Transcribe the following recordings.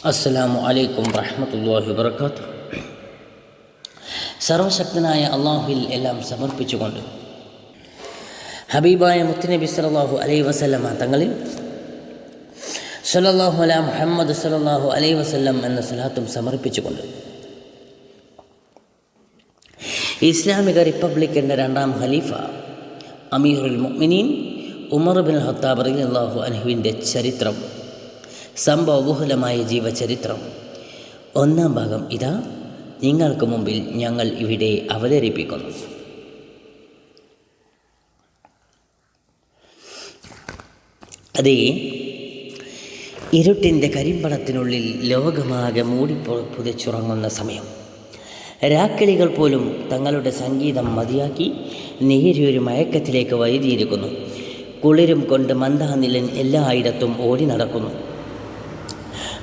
അസ്സലാമു അലൈക്കും വറഹ്മത്തുള്ളാഹി വബറകാതുഹു. സർവശക്തനായ അള്ളാഹുവിൽ എല്ലാം സമർപ്പിച്ചുകൊണ്ട് ഹബീബായ മുത്തുനബി സല്ലല്ലാഹു അലൈഹി വസല്ലമ തങ്ങളിൽ സല്ലല്ലാഹു അലാ മുഹമ്മദ് സല്ലല്ലാഹു അലൈഹി വസല്ലം എന്ന സ്വലാത്തും സമർപ്പിച്ചുകൊണ്ട് ഇസ്ലാമിക റിപ്പബ്ലിക്കിൻ്റെ രണ്ടാം ഖലീഫ അമീറുൽ മുഅ്മിനീൻ ഉമർ ബിൻ ഖത്താബ് റളിയല്ലാഹു അൻഹുവിൻ്റെ ചരിത്രം, സംഭവബഹുലമായ ജീവചരിത്രം ഒന്നാം ഭാഗം ഇതാ നിങ്ങൾക്ക് മുമ്പിൽ ഞങ്ങൾ ഇവിടെ അവതരിപ്പിക്കുന്നു. അതേ, ഇരുട്ടിൻ്റെ കരിമ്പടത്തിനുള്ളിൽ ലോകമാകെ പുതച്ചുറങ്ങുന്ന സമയം. രാക്കിളികൾ പോലും തങ്ങളുടെ സംഗീതം മതിയാക്കി നേരിയൊരു മയക്കത്തിലേക്ക് വൈകിയിരിക്കുന്നു. കുളിരും കൊണ്ട് മന്ദാനിലൻ എല്ലായിടത്തും ഓടി നടക്കുന്നു.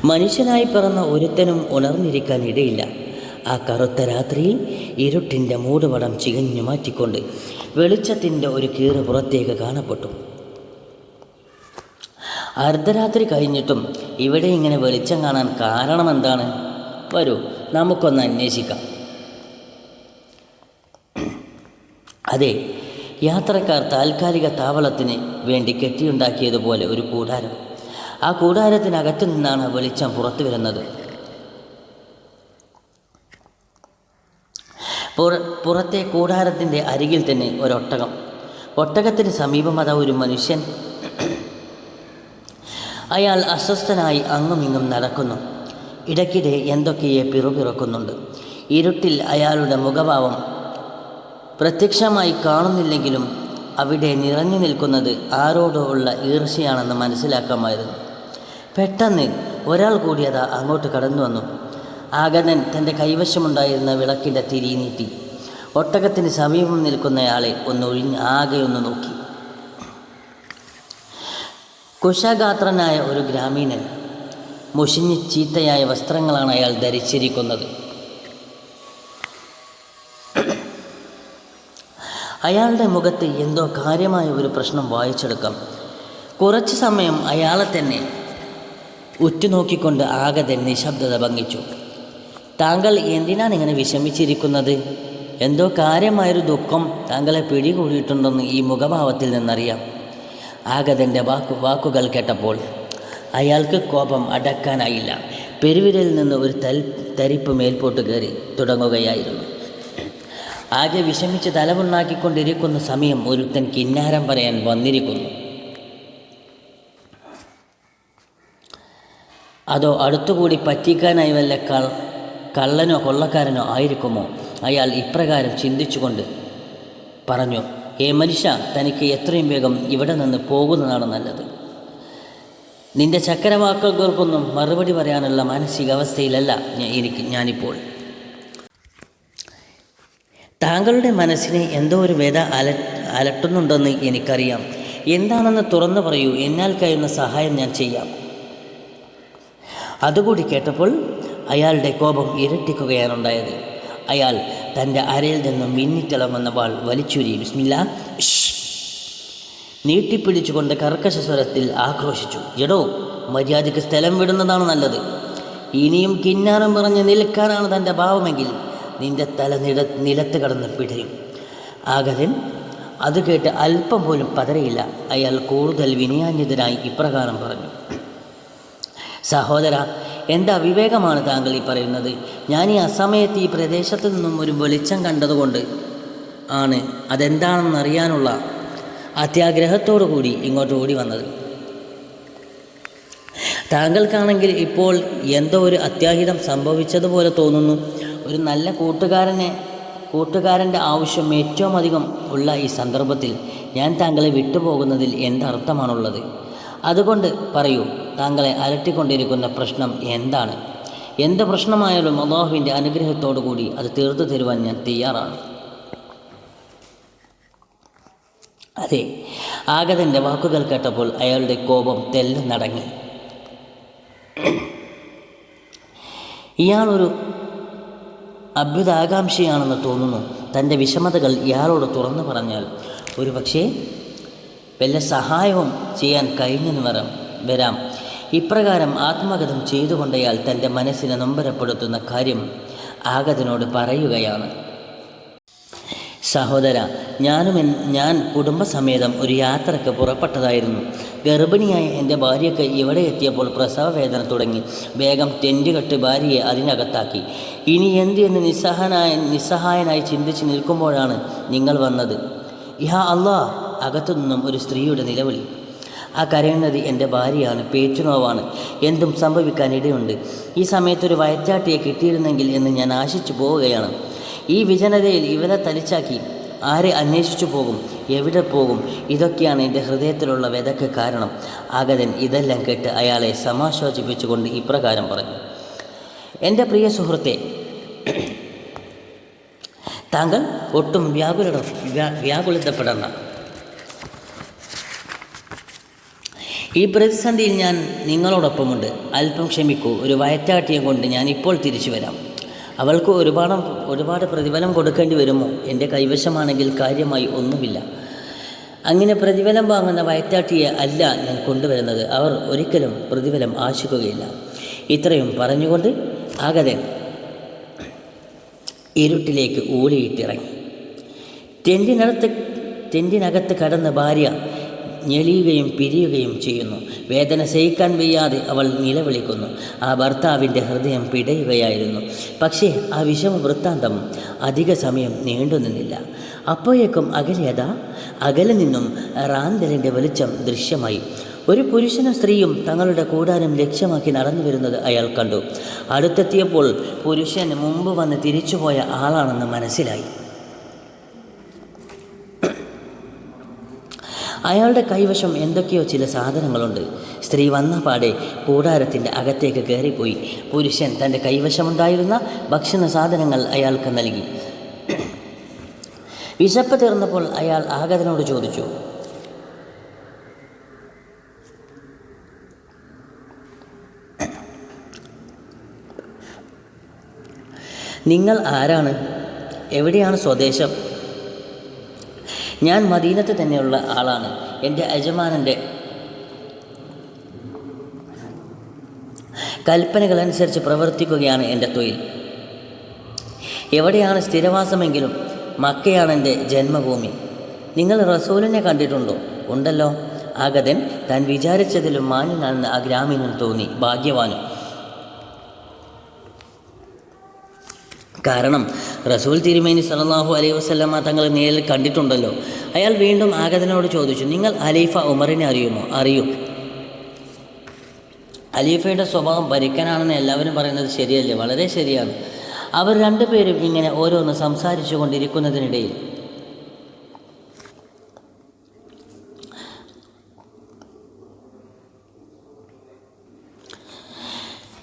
മനുഷ്യനായി പിറന്ന ഒരുത്തനും ഉണർന്നിരിക്കാൻ ഇടയില്ല. ആ കറുത്ത രാത്രിയിൽ ഇരുട്ടിൻ്റെ മൂടുപടം ചികഞ്ഞു മാറ്റിക്കൊണ്ട് വെളിച്ചത്തിൻ്റെ ഒരു കീറ് പുറത്തേക്ക് കാണപ്പെട്ടു. അർദ്ധരാത്രി കഴിഞ്ഞിട്ടും ഇവിടെ ഇങ്ങനെ വെളിച്ചം കാണാൻ കാരണമെന്താണ്? വരൂ, നമുക്കൊന്ന് അന്വേഷിക്കാം. അതെ, യാത്രക്കാർ താൽക്കാലിക താവളത്തിന് വേണ്ടി കെട്ടിയുണ്ടാക്കിയതുപോലെ ഒരു കൂടാരം. ആ കൂടാരത്തിനകത്തു നിന്നാണ് വെളിച്ചം പുറത്തു വരുന്നത്. പുറത്തെ കൂടാരത്തിൻ്റെ അരികിൽ തന്നെ ഒരൊട്ടകം. ഒട്ടകത്തിന് സമീപം അതാ ഒരു മനുഷ്യൻ. അയാൾ അസ്വസ്ഥനായി അങ്ങുമിങ്ങും നടക്കുന്നു. ഇടയ്ക്കിടെ എന്തൊക്കെയെ പിറുപിറുക്കുന്നുണ്ട്. ഇരുട്ടിൽ അയാളുടെ മുഖഭാവം പ്രത്യക്ഷമായി കാണുന്നില്ലെങ്കിലും അവിടെ നിറഞ്ഞു നിൽക്കുന്നത് ആരോടോ ഉള്ള ഈർഷ്യയാണെന്ന് മനസ്സിലാക്കാമായിരുന്നു. പെട്ടെന്ന് ഒരാൾ കൂടിയതാ അങ്ങോട്ട് കടന്നു വന്നു. ആഗതൻ തൻ്റെ കൈവശമുണ്ടായിരുന്ന വിളക്കിൻ്റെ തിരി നീട്ടി ഒട്ടകത്തിന് സമീപം നിൽക്കുന്നയാളെ ആകെ ഒന്ന് നോക്കി. കുശഗാത്രനായ ഒരു ഗ്രാമീണൻ. മുഷിഞ്ഞ് ചീത്തയായ വസ്ത്രങ്ങളാണ് അയാൾ ധരിച്ചിരിക്കുന്നത്. അയാളുടെ മുഖത്ത് എന്തോ കാര്യമായ ഒരു പ്രശ്നം വായിച്ചെടുക്കാം. കുറച്ചു സമയം അയാളെ തന്നെ ഉറ്റുനോക്കിക്കൊണ്ട് ആഗതൻ നിശബ്ദത ഭംഗിച്ചു. താങ്കൾ എന്തിനാണ് ഇങ്ങനെ വിഷമിച്ചിരിക്കുന്നത്? എന്തോ കാര്യമായൊരു ദുഃഖം താങ്കളെ പിടികൂടിയിട്ടുണ്ടെന്ന് ഈ മുഖഭാവത്തിൽ നിന്നറിയാം. ആഗതൻ്റെ വാക്കുകൾ കേട്ടപ്പോൾ അയാൾക്ക് കോപം അടക്കാനായില്ല. പെരുവിരലിൽ നിന്ന് ഒരു തരിപ്പ് മേൽപോട്ട് കയറി തുടങ്ങുകയായിരുന്നു. ആകെ വിഷമിച്ച് തലമുണ്ണാക്കിക്കൊണ്ടിരിക്കുന്ന സമയം ഒരുത്തൻ കിന്നാരം പറയാൻ വന്നിരിക്കുന്നു. അതോ അടുത്തുകൂടി പറ്റിക്കാനായി വല്ല കള്ളനോ കൊള്ളക്കാരനോ ആയിരിക്കുമോ? അയാൾ ഇപ്രകാരം ചിന്തിച്ചുകൊണ്ട് പറഞ്ഞു, മനുഷ്യ, തനിക്ക് എത്രയും വേഗം ഇവിടെ നിന്ന് പോകുന്നതാണ് നല്ലത്. നിന്റെ ചക്കരവാക്കുകൾക്കൊന്നും മറുപടി പറയാനുള്ള മാനസികാവസ്ഥയിലല്ല ഞാനിപ്പോൾ. താങ്കളുടെ മനസ്സിനെ എന്തോ ഒരു വ്യത അലട്ടുന്നുണ്ടെന്ന് എനിക്കറിയാം. എന്താണെന്ന് തുറന്നു പറയൂ, എന്നാൽ കഴിയുന്ന സഹായം ഞാൻ ചെയ്യാം. അതുകൂടി കേട്ടപ്പോൾ അയാളുടെ കോപം ഇരട്ടിക്കുകയാണുണ്ടായത്. അയാൾ തൻ്റെ അരയിൽ നിന്നും മിന്നിത്തിളങ്ങുന്ന വാൾ വലിച്ചൂരി ബിസ്മില്ലാ നീട്ടിപ്പിടിച്ചുകൊണ്ട് കർക്കശ സ്വരത്തിൽ ആക്രോശിച്ചു. എടോ, മര്യാദയ്ക്ക് സ്ഥലം വിടുന്നതാണ് നല്ലത്. ഇനിയും കിന്നാരം പറഞ്ഞ് നിൽക്കാനാണ് തൻ്റെ ഭാവമെങ്കിൽ നിന്റെ തല നിലത്ത് കടന്ന് പിടയും. ആഗതൻ അത് കേട്ട് അല്പം പോലും പതറിയില്ല. അയാൾ കൂടുതൽ വിനയാന്യതനായി ഇപ്രകാരം പറഞ്ഞു, സഹോദര, എന്താ വിവേകമാണ് താങ്കൾ ഈ പറയുന്നത്? ഞാൻ ഈ അസമയത്ത് ഈ പ്രദേശത്ത് നിന്നും ഒരു വെളിച്ചം കണ്ടതുകൊണ്ട് ആണ് അതെന്താണെന്നറിയാനുള്ള അത്യാഗ്രഹത്തോടു കൂടി ഇങ്ങോട്ട് ഓടി വന്നത്. താങ്കൾക്കാണെങ്കിൽ ഇപ്പോൾ എന്തോ ഒരു അത്യാഹിതം സംഭവിച്ചതുപോലെ തോന്നുന്നു. ഒരു നല്ല കൂട്ടുകാരൻ്റെ ആവശ്യം ഏറ്റവും അധികം ഉള്ള ഈ സന്ദർഭത്തിൽ ഞാൻ താങ്കളെ വിട്ടുപോകുന്നതിൽ എന്തർത്ഥമാണുള്ളത്? അതുകൊണ്ട് പറയൂ, താങ്കളെ അലട്ടിക്കൊണ്ടിരിക്കുന്ന പ്രശ്നം എന്താണ്? എന്ത് പ്രശ്നമായാലും അല്ലാഹുവിൻ്റെ അനുഗ്രഹത്തോടു കൂടി അത് തീർത്തു തരുവാൻ ഞാൻ തയ്യാറാണ്. അതെ, ആഗതൻ്റെ വാക്കുകൾ കേട്ടപ്പോൾ അയാളുടെ കോപം തെല്ലടങ്ങി. ഇയാളൊരു അഭ്യുതാകാംക്ഷയാണെന്ന് തോന്നുന്നു. തൻ്റെ വിഷമതകൾ ഇയാളോട് തുറന്നു പറഞ്ഞാൽ ഒരു പക്ഷേ വല്ല സഹായവും ചെയ്യാൻ കഴിഞ്ഞെന്ന് വരാം. ഇപ്രകാരം ആത്മഗതം ചെയ്തുകൊണ്ടയാൾ തൻ്റെ മനസ്സിനെ നൊമ്പരപ്പെടുത്തുന്ന കാര്യം ആഗതനോട് പറയുകയാണ്: സഹോദര, ഞാൻ കുടുംബസമേതം ഒരു യാത്രയ്ക്ക് പുറപ്പെട്ടതായിരുന്നു. ഗർഭിണിയായ എൻ്റെ ഭാര്യയ്ക്ക് ഇവിടെ എത്തിയപ്പോൾ പ്രസവ വേദന തുടങ്ങി. വേഗം ടെൻ്റ് കെട്ട് ഭാര്യയെ അതിനകത്താക്കി. ഇനി എന്ത് എന്ന് നിസ്സഹായനായി ചിന്തിച്ച് നിൽക്കുമ്പോഴാണ് നിങ്ങൾ വന്നത്. യാ അല്ലാ! അകത്തുനിന്നും ഒരു സ്ത്രീയുടെ നിലവിളി. ആ കരയുന്നത് എൻ്റെ ഭാര്യയാണ്. പേറ്റുനോവാണ്. എന്തും സംഭവിക്കാൻ ഇടയുണ്ട്. ഈ സമയത്തൊരു വയറ്റാട്ടിയെ കിട്ടിയിരുന്നെങ്കിൽ എന്ന് ഞാൻ ആശിച്ചു പോവുകയാണ്. ഈ വിജനതയിൽ ഇവരെ തലിച്ചാക്കി ആരെ അന്വേഷിച്ചു പോകും? എവിടെ പോകും? ഇതൊക്കെയാണ് എൻ്റെ ഹൃദയത്തിലുള്ള വ്യതയ്ക്ക് കാരണം. ആഗതൻ ഇതെല്ലാം കേട്ട് അയാളെ സമാശ്വസിപ്പിച്ചുകൊണ്ട് ഇപ്രകാരം പറഞ്ഞു: എൻ്റെ പ്രിയ സുഹൃത്തെ, താങ്കൾ ഒട്ടും വ്യാകുലതപ്പെടണ്ട. ഈ പ്രതിസന്ധിയിൽ ഞാൻ നിങ്ങളോടൊപ്പമുണ്ട്. അല്പം ക്ഷമിക്കൂ. ഒരു വയറ്റാട്ടിയെ കൊണ്ട് ഞാൻ ഇപ്പോൾ തിരിച്ചു വരാം. അവൾക്ക് ഒരുപാട് പ്രതിഫലം കൊടുക്കേണ്ടി വരുമോ? എൻ്റെ കൈവശമാണെങ്കിൽ കാര്യമായി ഒന്നുമില്ല. അങ്ങനെ പ്രതിഫലം വാങ്ങുന്ന വയറ്റാട്ടിയെ അല്ല ഞാൻ കൊണ്ടുവരുന്നത്. അവർ ഒരിക്കലും പ്രതിഫലം ആശിക്കുകയില്ല. ഇത്രയും പറഞ്ഞുകൊണ്ട് ആഗതൻ ഇരുട്ടിലേക്ക് ഊളിയിട്ടിറങ്ങി. ടെൻറ്റിനകത്ത് കടന്ന ഭാര്യ ഞെളിയുകയും പിരിയുകയും ചെയ്യുന്നു. വേദന സഹിക്കാൻ വയ്യാതെ അവൾ നിലവിളിക്കുന്നു. ആ ഭർത്താവിൻ്റെ ഹൃദയം പിടയുകയായിരുന്നു. പക്ഷേ ആ വിഷമവൃത്താന്തം അധിക സമയം നീണ്ടുനിന്നില്ല. അപ്പോഴേക്കും അകലെ നിന്നും റാന്തലിൻ്റെ വെളിച്ചം ദൃശ്യമായി. ഒരു പുരുഷനും സ്ത്രീയും തങ്ങളുടെ കൂടാരം ലക്ഷ്യമാക്കി നടന്നു വരുന്നത് അയാൾ കണ്ടു. അടുത്തെത്തിയപ്പോൾ പുരുഷൻ മുമ്പ് വന്ന് തിരിച്ചുപോയ ആളാണെന്ന് മനസ്സിലായി. അയാളുടെ കൈവശം എന്തൊക്കെയോ ചില സാധനങ്ങളുണ്ട്. സ്ത്രീ വന്ന പാടെ കൂടാരത്തിൻ്റെ അകത്തേക്ക് കയറിപ്പോയി. പുരുഷൻ തൻ്റെ കൈവശമുണ്ടായിരുന്ന ഭക്ഷണ സാധനങ്ങൾ അയാൾക്ക് നൽകി. വിശപ്പ് തീർന്നപ്പോൾ അയാൾ ആഗതനോട് ചോദിച്ചു: നിങ്ങൾ ആരാണ്? എവിടെയാണ് സ്വദേശം? ഞാൻ മദീനത്ത് തന്നെയുള്ള ആളാണ്. എൻ്റെ യജമാനൻ്റെ കൽപ്പനകളനുസരിച്ച് പ്രവർത്തിക്കുകയാണ് എൻ്റെ തൊഴിൽ. എവിടെയാണ് സ്ഥിരവാസമെങ്കിലും മക്കയാണ് എൻ്റെ ജന്മഭൂമി. നിങ്ങൾ റസൂലിനെ കണ്ടിട്ടുണ്ടോ? ഉണ്ടല്ലോ. ആഗതൻ താൻ വിചാരിച്ചതിലും മാന്യനാണെന്ന് ആ ഗ്രാമീണൻ തോന്നി. ഭാഗ്യവാനും. കാരണം റസൂൽ തിരുമേനി സല്ലല്ലാഹു അലൈഹി വസല്ലമ തങ്ങൾ നേരിൽ കണ്ടിട്ടുണ്ടല്ലോ. അയാൾ വീണ്ടും ആഗതനോട് ചോദിച്ചു: നിങ്ങൾ ഖലീഫ ഉമറിനെ അറിയുമോ? അറിയും. ഖലീഫയുടെ സ്വഭാവം ഭരിക്കാനാണെന്ന് എല്ലാവരും പറയുന്നത് ശരിയല്ലേ? വളരെ ശരിയാണ്. അവർ രണ്ടുപേരും ഇങ്ങനെ ഓരോന്ന് സംസാരിച്ചു കൊണ്ടിരിക്കുന്നതിനിടയിൽ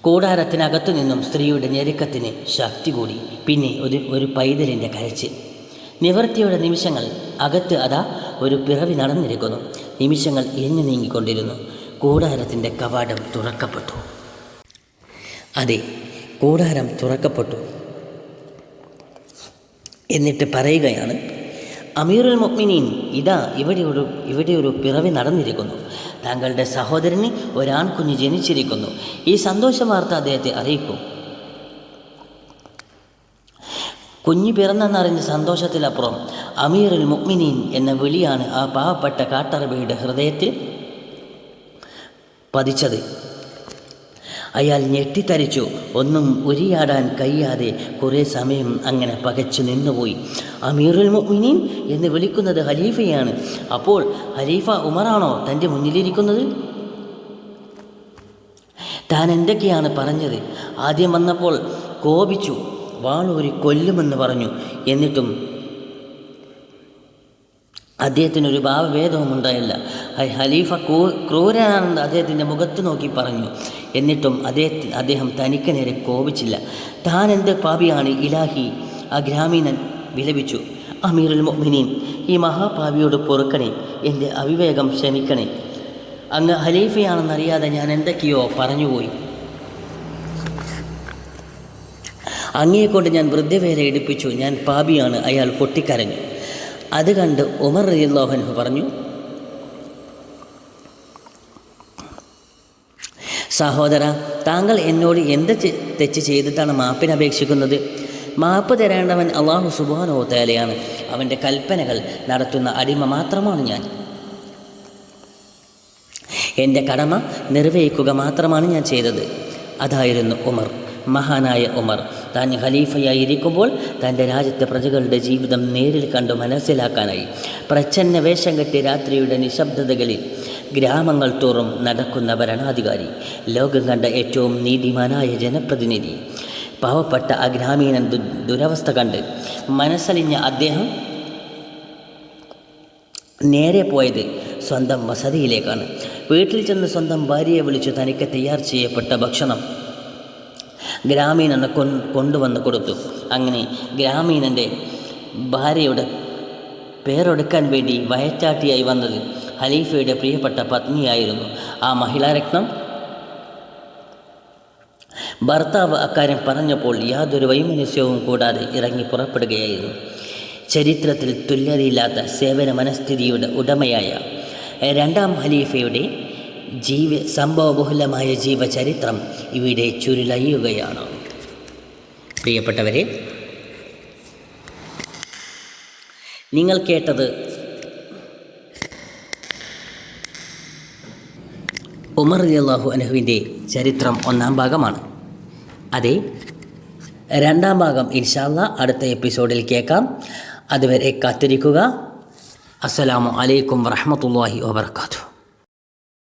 കൂടാരത്തിനകത്തു നിന്നും സ്ത്രീയുടെ ഞെരുക്കത്തിന് ശക്തി കൂടി. പിന്നെ ഒരു പൈതലിൻ്റെ കരച്ചിൽ. നിവൃത്തിയുടെ നിമിഷങ്ങൾ. അകത്ത് ഒരു പിറവി നടന്നിരിക്കുന്നു. നിമിഷങ്ങൾ എഞ്ഞു നീങ്ങിക്കൊണ്ടിരുന്നു. കൂടാരത്തിൻ്റെ കവാടം തുറക്കപ്പെട്ടു. അതെ, കൂടാരം തുറക്കപ്പെട്ടു. എന്നിട്ട് പറയുകയാണ്: അമീറുൽ മുഅ്മിനീൻ, ഇവിടെ ഒരു പിറവി നടന്നിരിക്കുന്നു. താങ്കളുടെ സഹോദരന് ഒരാൺകുഞ്ഞ് ജനിച്ചിരിക്കുന്നു. ഈ സന്തോഷ വാർത്ത അദ്ദേഹത്തെ അറിയിക്കും. കുഞ്ഞ് പിറന്നെന്നറിഞ്ഞ സന്തോഷത്തിലപ്പുറം അമീറുൽ മുഅ്മിനീൻ എന്ന വിളിയാണ് ആ പാവപ്പെട്ട കാട്ടറബിയുടെ ഹൃദയത്തിൽ പതിച്ചത്. അയാൾ ഞെട്ടിത്തരിച്ചു. ഒന്നും ഉരിയാടാൻ കഴിയാതെ കുറേ സമയം അങ്ങനെ പകച്ചു നിന്നുപോയി. അമീറുൽ മുഅ്മിനീൻ എന്ന് വിളിക്കുന്നത് ഖലീഫയാണ്. അപ്പോൾ ഖലീഫ ഉമറാണോ തൻ്റെ മുന്നിലിരിക്കുന്നത്? താൻ എന്തൊക്കെയാണ് പറഞ്ഞത്? ആദ്യം വന്നപ്പോൾ കോപിച്ചു, വാളൂരി കൊല്ലുമെന്ന് പറഞ്ഞു. എന്നിട്ടും അദ്ദേഹത്തിനൊരു ഭാവഭേദവും ഉണ്ടായില്ല. ഖലീഫ ക്രൂരനാണെന്ന് അദ്ദേഹത്തിൻ്റെ മുഖത്ത് നോക്കി പറഞ്ഞു. എന്നിട്ടും അദ്ദേഹം തനിക്ക് നേരെ കോപിച്ചില്ല. താൻ എന്ത് പാപിയാണ് ഇലാഹി? ആ ഗ്രാമീണൻ വിലപിച്ചു. അമീറുൽ മുഅ്മിനീൻ, ഈ മഹാപാപിയോട് പൊറുക്കണേ, എൻ്റെ അവിവേകം ക്ഷമിക്കണേ. അങ്ങ് ഖലീഫയാണെന്നറിയാതെ ഞാൻ എന്തൊക്കെയോ പറഞ്ഞുപോയി. അങ്ങയെക്കൊണ്ട് ഞാൻ വൃദ്ധവേല എടുപ്പിച്ചു. ഞാൻ പാപിയാണ്. അയാൾ പൊട്ടിക്കരഞ്ഞു. അത് കണ്ട് ഉമർ റളിയല്ലാഹു അൻഹു പറഞ്ഞു: സഹോദര, താങ്കൾ എന്നോട് എന്ത് തെറ്റ് ചെയ്തിട്ടാണ് മാപ്പിന് അപേക്ഷിക്കുന്നത്? മാപ്പ് തരേണ്ടവൻ അള്ളാഹു സുബ്ഹാനഹു വ തആലയാണ്. അവൻ്റെ കൽപ്പനകൾ നടത്തുന്ന അടിമ മാത്രമാണ് ഞാൻ. എൻ്റെ കടമ നിർവഹിക്കുക മാത്രമാണ് ഞാൻ ചെയ്തത്. അതായിരുന്നു ഉമർ. മഹാനായ ഉമർ താൻ ഖലീഫയായിരിക്കുമ്പോൾ തൻ്റെ രാജ്യത്തെ പ്രജകളുടെ ജീവിതം നേരിൽ കണ്ടു മനസ്സിലാക്കാനായി പ്രച്ഛന്ന വേഷം കെട്ടി രാത്രിയുടെ നിശബ്ദതകളിൽ ഗ്രാമങ്ങൾ തോറും നടക്കുന്ന ഭരണാധികാരി, ലോകം കണ്ട ഏറ്റവും നീതിമാനായ ജനപ്രതിനിധി. പാവപ്പെട്ട ആ ഗ്രാമീണൻ ദുരവസ്ഥ കണ്ട് മനസ്സലിഞ്ഞ അദ്ദേഹം നേരെ പോയത് സ്വന്തം വസതിയിലേക്കാണ്. വീട്ടിൽ ചെന്ന് സ്വന്തം ഭാര്യയെ വിളിച്ചു തനിക്ക് തയ്യാർ ചെയ്യപ്പെട്ട ഭക്ഷണം ഗ്രാമീണന് കൊണ്ടുവന്ന് കൊടുത്തു. അങ്ങനെ ഗ്രാമീണൻ്റെ ഭാര്യയുടെ പേരെടുക്കാൻ വേണ്ടി വയറ്റാട്ടിയായി വന്നത് ഖലീഫയുടെ പ്രിയപ്പെട്ട പത്നിയായിരുന്നു. ആ മഹിളാരത്നം ഭർത്താവ് അക്കാര്യം പറഞ്ഞപ്പോൾ യാതൊരു വൈമനസ്യവും കൂടാതെ ഇറങ്ങി പുറപ്പെടുകയായിരുന്നു. ചരിത്രത്തിൽ തുല്യതയില്ലാത്ത സേവന മനസ്ഥിതിയുടെ ഉടമയായ രണ്ടാം ഖലീഫയുടെ സംഭവബഹുലമായ ജീവചരിത്രം ഇവിടെ ചുരുളയുകയാണ്. പ്രിയപ്പെട്ടവരെ, നിങ്ങൾ കേട്ടത് ഉമർ റളിയല്ലാഹു അൻഹുവിൻ്റെ ചരിത്രം 1-ാം ഭാഗമാണ്. അതെ, 2-ാം ഭാഗം ഇൻഷാ അല്ലാഹ് അടുത്ത എപ്പിസോഡിൽ കേൾക്കാം. അതുവരെ കാത്തിരിക്കുക. അസ്സലാമു അലൈക്കും വറഹ്മത്തുള്ളാഹി വബറകാതുഹു.